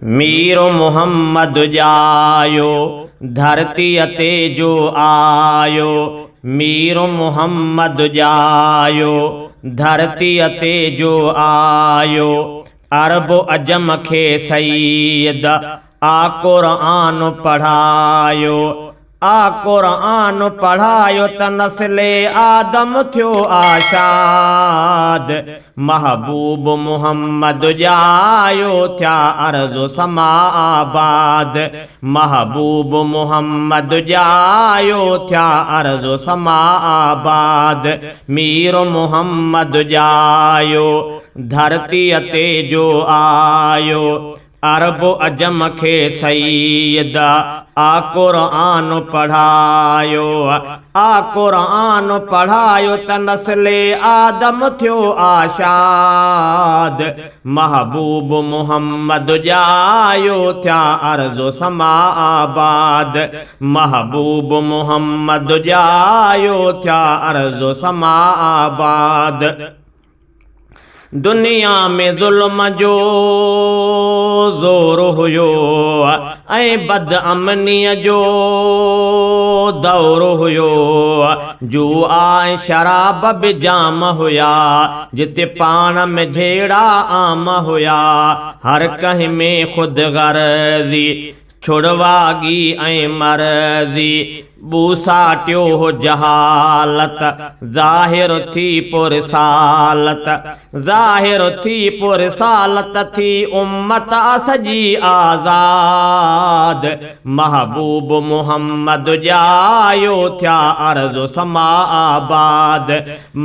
मीर मुहम्मद जायो धरती अते जो आयो। मीर मुहम्मद जायो धरती अते जो आयो। अरब अजम खे सईद आ क़ुरान पढ़ायो। आ क़ुरान पढ़ायो त नस्ले आदम थियो आशाद। महबूब मुहम्मद जायो थिया अर्ज़ समा आबाद। महबूब मुहम्मद जायो थिया अर्ज़ समा आबाद। मीर मुहम्मद जायो धरती अते जो आयो। अरब अजम खे सईद आ क़ुरान पढ़ायो। आ क़ुरान पढ़ायो त नस्ले आदम थियो आशाद। महबूब मुहम्मद जायो थिया अर्ज़ समा आबाद। महबूब मुहम्मद जायो थिया अर्ज़ समा आबाद। दुनिया में ज़ुल्म जो ज़ोर हुयो ऐं बदअमनीअ जो दौर हुयो। जुआ ऐं शराब बि जाम हुया जिते पाण में जहिड़ा आम हुया। हर कंहिं में ख़ुदि गर्ज़ी छुड़वागी ऐं मर्ज़ी। बूसाटियो हो जहालत ज़ाहिर थी पुरसालत। ज़ाहिर थी पुरसालत थी उम्मत सजी आज़ाद। महबूब मुहम्मद जायो थिया अर्ज़ समा आबाद।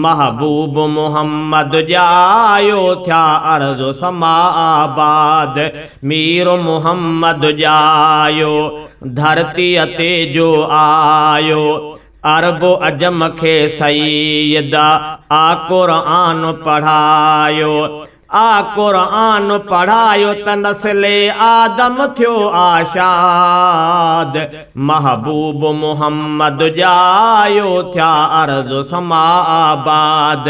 महबूब मुहम्मद जायो थिया अर्ज़ समा आबाद। मीर मुहम्मद जायो धरती अते जो आयो। अरब अजम खे सईद आ क़ुरान पढ़ायो। आ क़ुरान पढ़ायो त नस्ले आदम थियो आशाद। महबूब मुहम्मद जायो थिया अर्ज़ समा आबाद।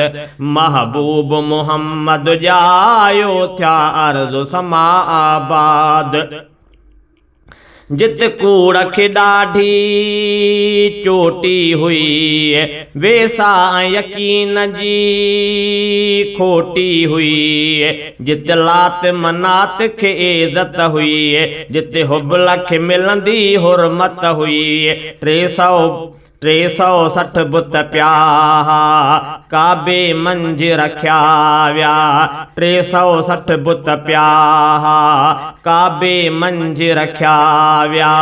महबूब मुहम्मद जायो थिया अर्ज़ समा आबाद। जित कूड़ खे ॾाढी चोटी हुई वेसा यकीन जी खोटी हुई। जित लात मनात खे इज़त हुई जिते हुबल खे मिलंदी हुरमत हुई। 360 बुत पिया काबे मंझ रखिया विया। 360 बुत पिया काबे मंझ रखिया विया।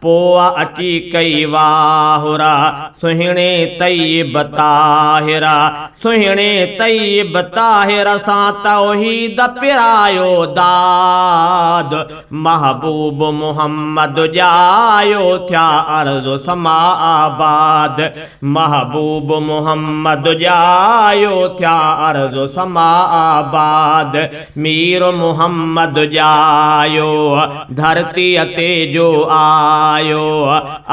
पोइ अची कई वाहुरा सुहिणे तैयब ताहिरा। सुहिणे तैयब ताहिरा सां तौहीद पिरायो दाद। महबूब मुहम्मद जायो थिया अर्ज़ समा आबाद। महबूब मुहम्मद जायो थिया अर्ज़ समा आबाद। मीर मुहम्मद जायो धरती अते जो आयो।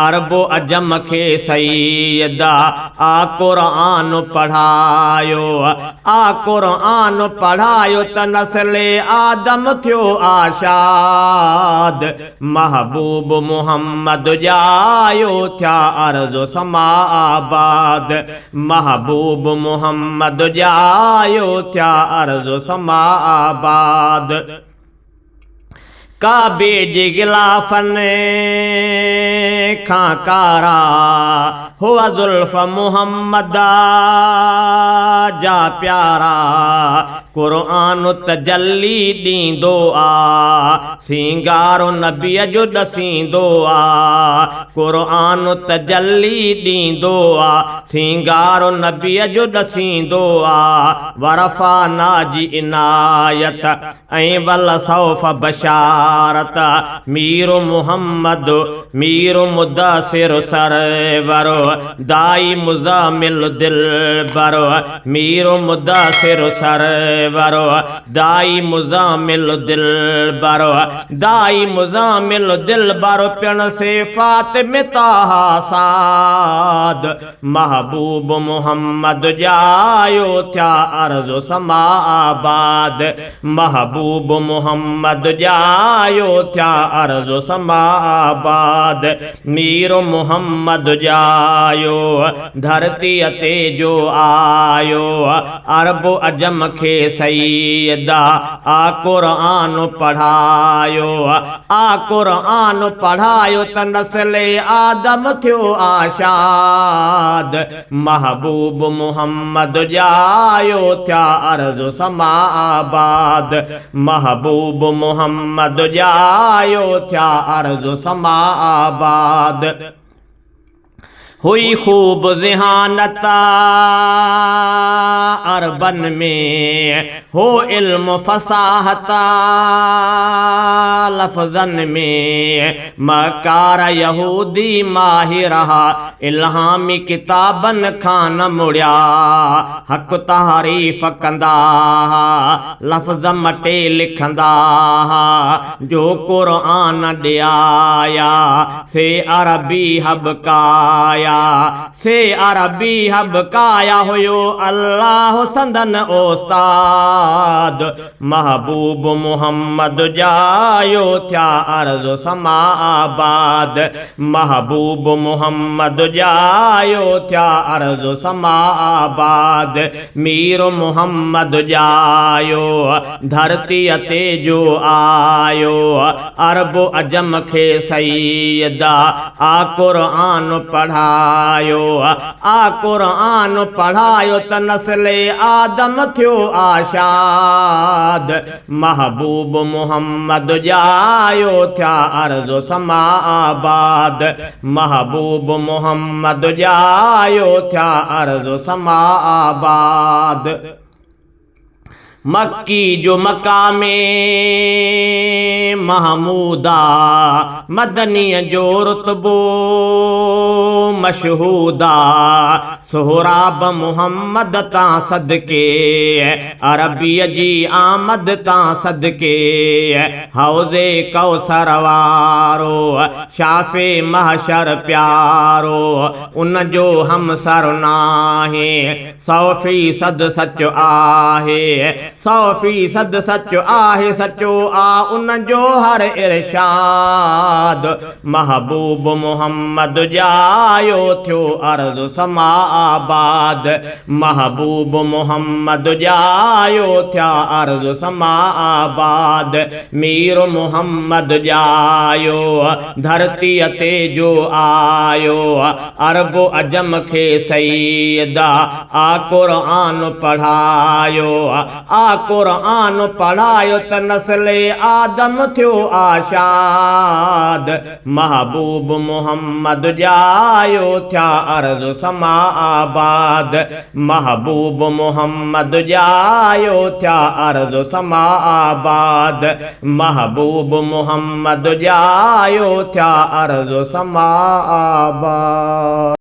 अरब अजम खे सईद आ क़ुरान पढ़ायो। आ क़ुरान पढ़ायो त नस्ले आदम थियो आशाद। महबूब मुहम्मद जायो थिया अर्ज़ समा आबाद। महबूब मुहम्मद जायो थिया अर्ज़ समा आबाद। काबे जे गिलाफ़न खां कारा हुआ ज़ुल्फ़ मुहम्मद जा प्यारा। क़ुरान तजल्ली ॾींदो आ सिंगारो नबीअ जो ॾसींदो आ। क़ुरान तजल्ली ॾींदो आ सिंगारो नबीअ जो ॾसींदो आ। वरफ़ा नाजी इनायत ऐं वल सौफ़ बशारत। मीर मुहम्मद मीर मुदसिर सरवर दाई मुज़ामिल दिलबर। मीर मुदसिर सरवर वरो दाई मुज़ामिल दिल बरो दाई मुज़ामिल दिल बरो पिण से फातिमे ताहा साद महबूब मोहम्मद जायो थिया अर्ज़ समा आबाद महबूब मोहम्मद जायो थिया अर्ज़ समा आबाद मीर मोहम्मद जायो धरती ते जो आयो अरब अजम खे सैयदा आ क़ुरान पढ़ायो त नस्ले आदम थियो आशाद महबूब मोहम्मद जायो थिया अर्ज़ समा आबाद महबूब मोहम्मद जायो थिया अर्ज़ समा आबाद हुई खूब ज़हानता अरबन में हो इल्म फसाहता लफ्ज़न में मकार यहूदी माहिर रहा इल्हामी किताबन खान मुड़िया हक़ तारीफ़ कंदा लफ्ज़ मटे लिखंदा जो क़ुरान ॾियाया से अरबी हबकाया से अरबी हबकाया हुयो अल्लाह संदन उस्ताद महबूब मोहम्मद जायो थिया अर्ज़ समा आबाद महबूब मोहम्मद जायो थिया अर्ज़ समा आबाद मीर मोहम्मद जायो धरती ते जो आयो अरब अजम खे सैयदा आ क़ुरान पढ़ायो त नस्ले आदम थियो आशाद महबूब मोहम्मद जायो थिया अर्ज़ समा आबाद महबूब मोहम्मद जायो थिया अर्ज़ समा आबाद मक्की जो मकामे महमूदा मदनी जो रुतबो मशहूदा सोहराब मोहम्मद ता सदके अरबी जी आमद ता सदके हौज़े कौसर वारो शाफ़े महशर प्यारो उन जो हमसर नाहे 100% सच आहे 100% सच आहे सचो आ उन जो हर इरशाद महबूब मोहम्मद जायो थियो अर्ज़ समा आबाद महबूब मोहम्मद जायो थिया अर्ज़ समा आबाद मीर मोहम्मद जायो धरती ते जो आयो अरब अजम खे सैयदा आ क़ुरान पढ़ायो त नस्ले आदम थियो आशाद महबूब मोहम्मद जायो थिया अर्ज़ समा आबाद महबूब मोहम्मद जायो थिया अर्ज़ समा आबाद महबूब मोहम्मद जायो थिया अर्ज़ समा आबाद।